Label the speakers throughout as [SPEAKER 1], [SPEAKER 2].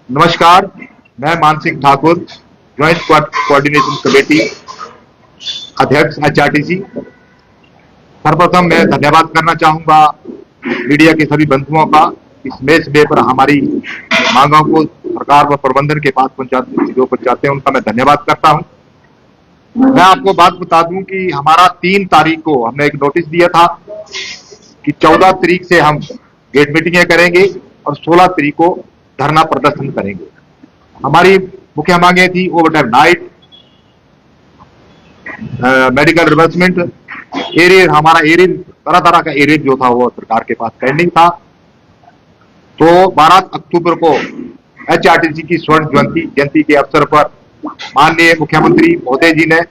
[SPEAKER 1] नमस्कार, मैं मानसिक ठाकुर, ज्वाइंट कोऑर्डिनेशन कमेटी अध्यक्ष एचआरटीसी। सर्वप्रथम मैं धन्यवाद करना चाहूंगा मीडिया के सभी बंधुओं का इस मेज बे पर हमारी मांगों को सरकार व प्रबंधन के पास पहुंचाते हैं, उनका मैं धन्यवाद करता हूं। मैं आपको बात बता दूं कि हमारा 3 तारीख को हमने एक नोटिस दिया था कि 14 तारीख से हम गेट मीटिंगें करेंगे और 16 तारीख को धरना प्रदर्शन करेंगे। हमारी मुख्य मांगे थी ओवरटाइम नाइट, मेडिकल रिवर्समेंट, एरियर, हमारा एरियर तरह तरह का एरियर जो था वो सरकार के पास पेंडिंग था। तो 12 अक्टूबर को एचआरटीसी की स्वर्ण जयंती के अवसर पर माननीय मुख्यमंत्री महोदय जी ने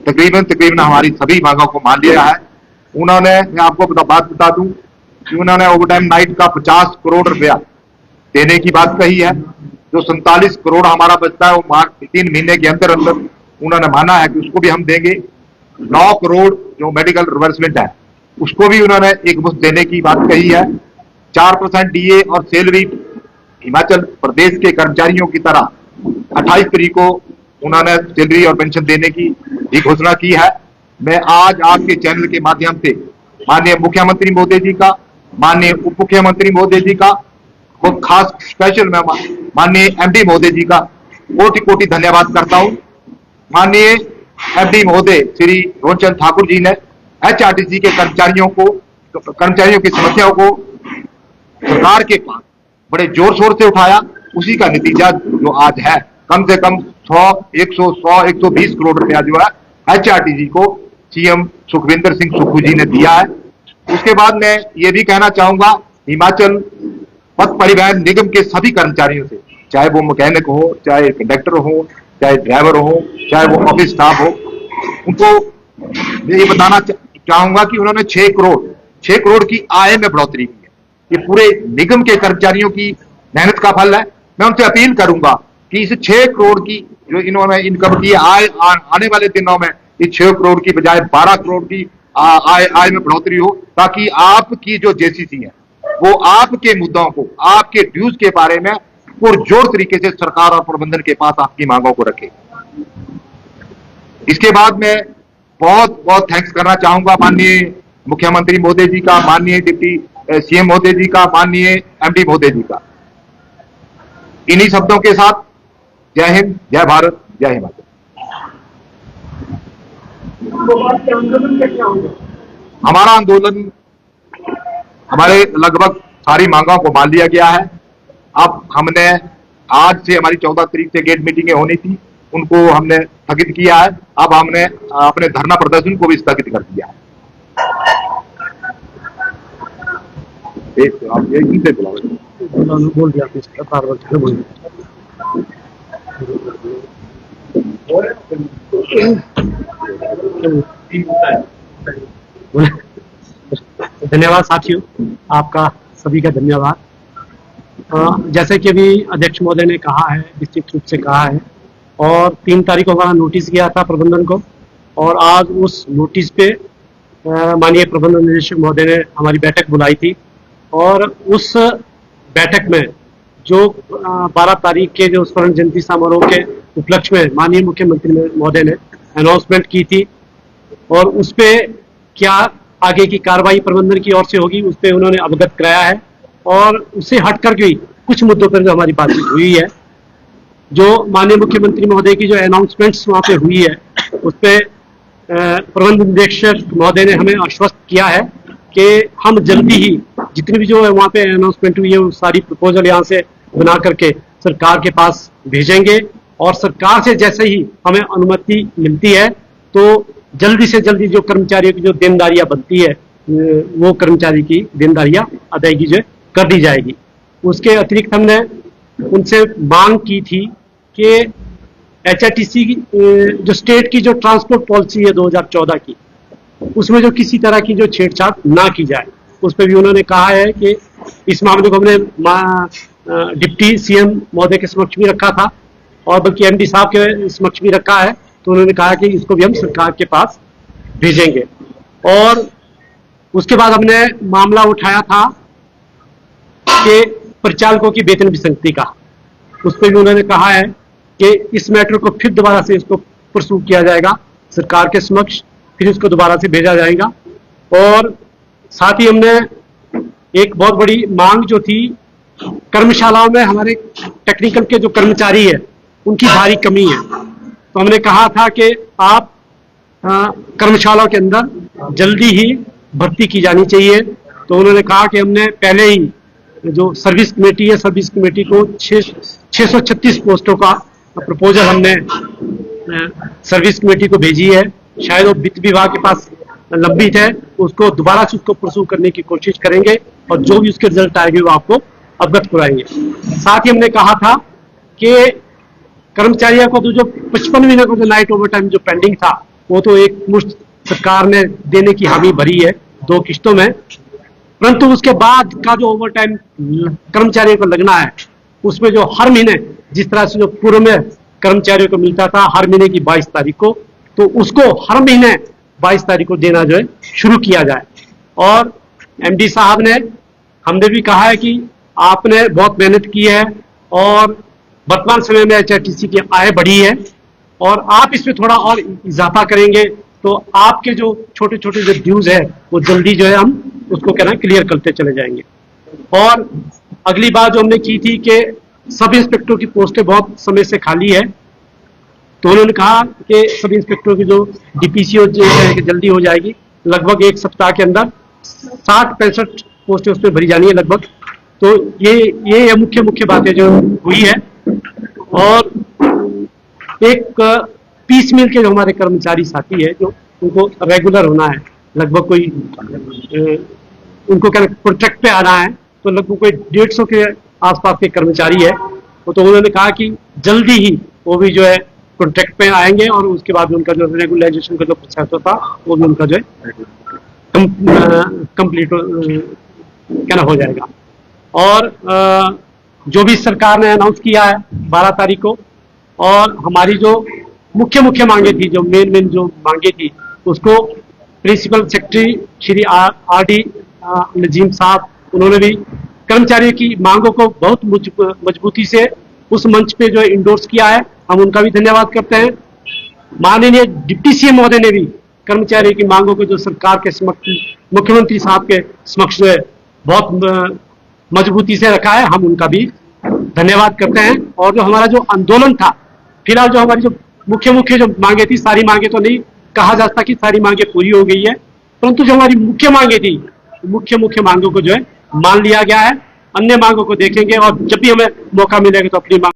[SPEAKER 1] तकरीबन हमारी सभी मांगों को मान लिया है। उन्होंने, मैं आपको बात बता दूं कि उन्होंने ओवरटाइम नाइट का 50 करोड़ रुपया देने की बात कही है। जो 47 करोड़ हमारा बचता है वो मार्च 3 महीने के अंदर अंदर उन्होंने माना है कि उसको भी हम देंगे। 9 करोड़ जो मेडिकल रिवर्समेंट है उसको भी उन्होंने एक मुश्त देने की बात कही है। 4% डीए और सैलरी हिमाचल प्रदेश के कर्मचारियों की तरह 28 तारीख को उन्होंने सैलरी और पेंशन देने की भी घोषणा की है। मैं आज आपके चैनल के माध्यम से माननीय मुख्यमंत्री महोदय जी का, माननीय उप मुख्यमंत्री महोदय जी का और खास स्पेशल मैं माननीय एमडी महोदय जी का कोटि कोटि धन्यवाद करता हूं। माननीय एमडी महोदय श्री रोनचंद ठाकुर जी ने एचआरटीसी के कर्मचारियों की समस्याओं को सरकार के पास बड़े जोर शोर से उठाया। उसी का नतीजा जो आज है, कम से कम 120 करोड़ रुपया जो है एचआरटीसी को सीएम सुखविंदर सिंह सुक्खू जी ने दिया है। उसके बाद मैं ये भी कहना चाहूंगा, हिमाचल पथ परिवहन निगम के सभी कर्मचारियों से, चाहे वो मैकेनिक हो, चाहे कंडक्टर हो, चाहे ड्राइवर हो, चाहे वो ऑफिस स्टाफ हो, उनको मैं ये बताना चाहूंगा कि उन्होंने 6 करोड़ की आय में बढ़ोतरी की है। ये पूरे निगम के कर्मचारियों की मेहनत का फल है। मैं उनसे अपील करूंगा कि इस 6 करोड़ की जो इन्होंने इनकम की आय, आने वाले दिनों में इस 6 करोड़ की बजाय 12 करोड़ की आय में बढ़ोतरी हो, ताकि आपकी जो जेसीसी है वो आपके मुद्दों को, आपके ड्यूज के बारे में पुरजोर तरीके से सरकार और प्रबंधन के पास आपकी मांगों को रखे। इसके बाद मैं बहुत बहुत थैंक्स करना चाहूंगा माननीय मुख्यमंत्री महोदय जी का, माननीय डिप्टी सीएम महोदय जी का, माननीय एमडी महोदय जी का। इन्हीं शब्दों के साथ जय हिंद, जय भारत, जय हिमाचल। हमारा आंदोलन, हमारे लगभग सारी मांगों को मान लिया गया है। अब हमने आज से, हमारी 14 तारीख से गेट मीटिंगें होनी थी, उनको हमने स्थगित किया है। अब हमने अपने धरना प्रदर्शन को भी स्थगित कर दिया है। आप एक से बोल दिया
[SPEAKER 2] धन्यवाद साथियों, आपका सभी का धन्यवाद। जैसे कि अभी अध्यक्ष महोदय ने कहा है, निश्चित रूप से कहा है, और 3 तारीख को हमारा नोटिस गया था प्रबंधन को, और आज उस नोटिस पे माननीय प्रबंधन निदेशक महोदय ने हमारी बैठक बुलाई थी। और उस बैठक में जो 12 तारीख के जो स्वर्ण जयंती समारोह के उपलक्ष्य में माननीय मुख्यमंत्री महोदय ने अनाउंसमेंट की थी, और उस पर क्या आगे की कार्रवाई प्रबंधन की ओर से होगी उस पर उन्होंने अवगत कराया है। और उससे हटकर भी कुछ मुद्दों पर जो हमारी बातचीत हुई है, जो माननीय मुख्यमंत्री महोदय की जो अनाउंसमेंट्स वहाँ पे हुई है, उस पर प्रबंध निदेशक महोदय ने हमें आश्वस्त किया है कि हम जल्दी ही जितनी भी जो है वहाँ पे अनाउंसमेंट हुई है वो सारी प्रपोजल यहाँ से बना करके सरकार के पास भेजेंगे, और सरकार से जैसे ही हमें अनुमति मिलती है तो जल्दी से जल्दी जो कर्मचारियों की जो देनदारियां बनती है वो कर्मचारी की देनदारियां अदायगी जो कर दी जाएगी। उसके अतिरिक्त हमने उनसे मांग की थी कि एचआरटीसी जो स्टेट की जो ट्रांसपोर्ट पॉलिसी है 2014 की, उसमें जो किसी तरह की जो छेड़छाड़ ना की जाए, उस पर भी उन्होंने कहा है कि इस मामले को हमने डिप्टी सीएम महोदय के समक्ष भी रखा था और बल्कि एमडी साहब के समक्ष भी रखा है। तो उन्होंने कहा कि इसको भी हम सरकार के पास भेजेंगे। और उसके बाद हमने मामला उठाया था कि परिचालकों की वेतन विसंगति का, उस पर भी उन्होंने कहा है कि इस मैटर को फिर दोबारा से इसको परसू किया जाएगा सरकार के समक्ष, फिर इसको दोबारा से भेजा जाएगा। और साथ ही हमने एक बहुत बड़ी मांग जो थी, कर्मशालाओं में हमारे टेक्निकल के जो कर्मचारी है उनकी भारी कमी है, तो हमने कहा था कि आप कर्मशालाओं के अंदर जल्दी ही भर्ती की जानी चाहिए। तो उन्होंने कहा कि हमने पहले ही जो सर्विस कमेटी है, सर्विस कमेटी को 636 पोस्टों का प्रपोजल हमने सर्विस कमेटी को भेजी है। शायद वो वित्त विभाग के पास लंबित है, उसको दोबारा से उसको परसू करने की कोशिश करेंगे और जो भी उसके रिजल्ट आएंगे वो आपको अवगत कराएंगे। साथ ही हमने कहा था कि कर्मचारियों को तो जो 55 महीने को जो नाइट ओवर टाइम जो पेंडिंग था वो तो एक मुश्त सरकार ने देने की हामी भरी है 2 किश्तों में, परंतु उसके बाद का जो ओवर टाइम कर्मचारियों को लगना है उसमें जो हर महीने जिस तरह से जो पूर्व में कर्मचारियों को मिलता था हर महीने की 22 तारीख को, तो उसको हर महीने 22 तारीख को देना जो है शुरू किया जाए। और एमडी साहब ने, हमने भी कहा है कि आपने बहुत मेहनत की है और वर्तमान समय में एचआरटीसी की आय बढ़ी है और आप इसमें थोड़ा और इजाफा करेंगे तो आपके जो छोटे छोटे जो ड्यूज है वो जल्दी जो है हम उसको कहना क्लियर करते चले जाएंगे। और अगली बात जो हमने की थी कि सब इंस्पेक्टरों की पोस्टें बहुत समय से खाली है, तो उन्होंने कहा कि सब इंस्पेक्टरों की जो डीपीसीओ जो है जल्दी हो जाएगी, लगभग 1 सप्ताह के अंदर 60-65 पोस्टें उसमें भरी जानी है लगभग। तो ये मुख्य बातें जो हुई है। और एक पीस मिल के जो हमारे कर्मचारी साथी है जो उनको रेगुलर होना है, लगभग कोई उनको क्या कॉन्ट्रैक्ट पे आना है, तो लगभग कोई 150 के आसपास के कर्मचारी है। तो उन्होंने कहा कि जल्दी ही वो भी जो है कॉन्ट्रैक्ट पे आएंगे और उसके बाद उनका जो रेगुलाइजेशन का जो प्रोसेस होता वो भी उनका जो है कंप्लीट क्या हो जाएगा। और जो भी सरकार ने अनाउंस किया है 12 तारीख को, और हमारी जो मुख्य मांगे थी, जो मेन जो मांगे थी, उसको principal secretary Shri R D. Najim साहब, उन्होंने भी कर्मचारियों की मांगों को बहुत मजबूती से उस मंच पे जो इंडोर्स किया है, हम उनका भी धन्यवाद करते हैं। माननीय डिप्टी सीएम महोदय ने भी कर्मचारियों की मांगों को जो सरकार के समक्ष, मुख्यमंत्री साहब के समक्ष जो है बहुत मजबूती से रखा है, हम उनका भी धन्यवाद करते हैं। और जो हमारा जो आंदोलन था, फिलहाल जो हमारी जो मुख्य जो मांगे थी, सारी मांगे तो नहीं कहा जा सकता कि सारी मांगे पूरी हो गई है, परंतु जो हमारी मुख्य मांगे थी, मुख्य मांगों को जो है मान लिया गया है। अन्य मांगों को देखेंगे और जब भी हमें मौका मिलेगा तो अपनी मांग